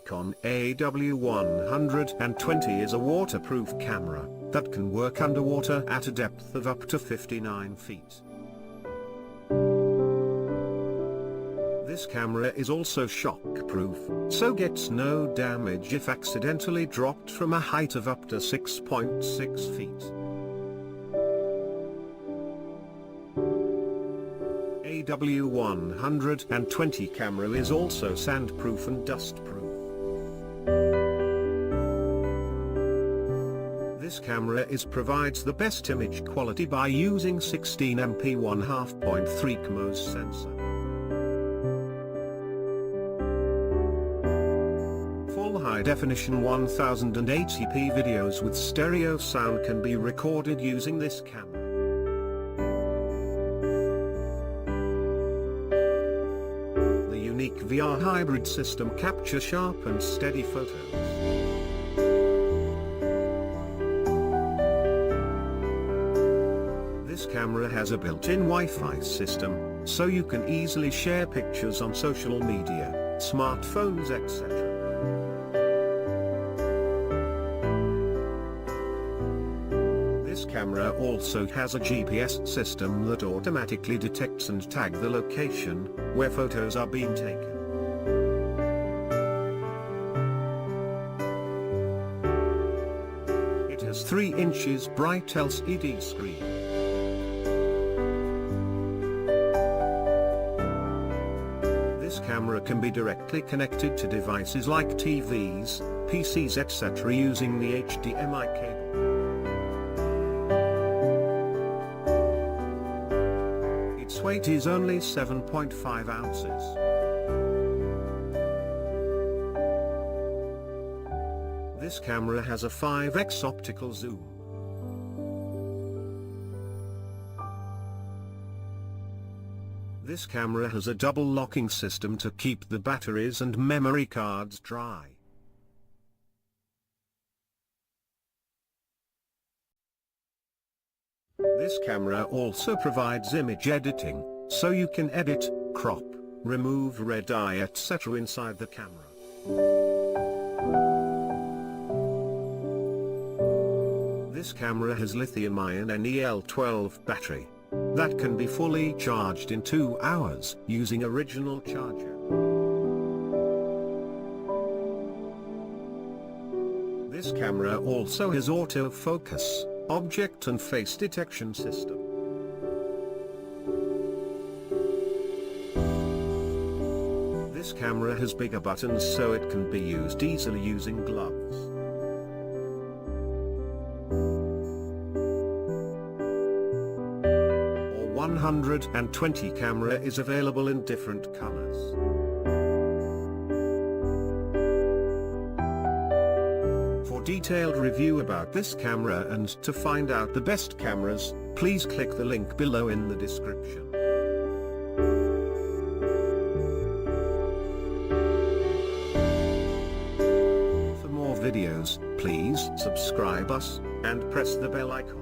Nikon AW120 is a waterproof camera that can work underwater at a depth of up to 59 feet. This camera is also shockproof, so gets no damage if accidentally dropped from a height of up to 6.6 feet. AW120 camera is also sandproof and dustproof. This camera provides the best image quality by using 16MP 1/2.3 CMOS sensor. Full high-definition 1080p videos with stereo sound can be recorded using this camera. The unique VR hybrid system captures sharp and steady photos. This camera has a built-in Wi-Fi system, so you can easily share pictures on social media, smartphones, etc. This camera also has a GPS system that automatically detects and tags the location where photos are being taken. It has 3 inches bright LCD screen. This camera can be directly connected to devices like TVs, PCs, etc. using the HDMI cable. Its weight is only 7.5 ounces. This camera has a 5x optical zoom. This camera has a double locking system to keep the batteries and memory cards dry. This camera also provides image editing, so you can edit, crop, remove red eye, etc. inside the camera. This camera has lithium-ion NEL12 battery that can be fully charged in 2 hours using original charger. This camera also has autofocus, object and face detection system. This camera has bigger buttons so it can be used easily using gloves. 120 camera is available in different colors. For detailed review about this camera and to find out the best cameras, please click the link below in the description. For more videos, please subscribe us, and press the bell icon.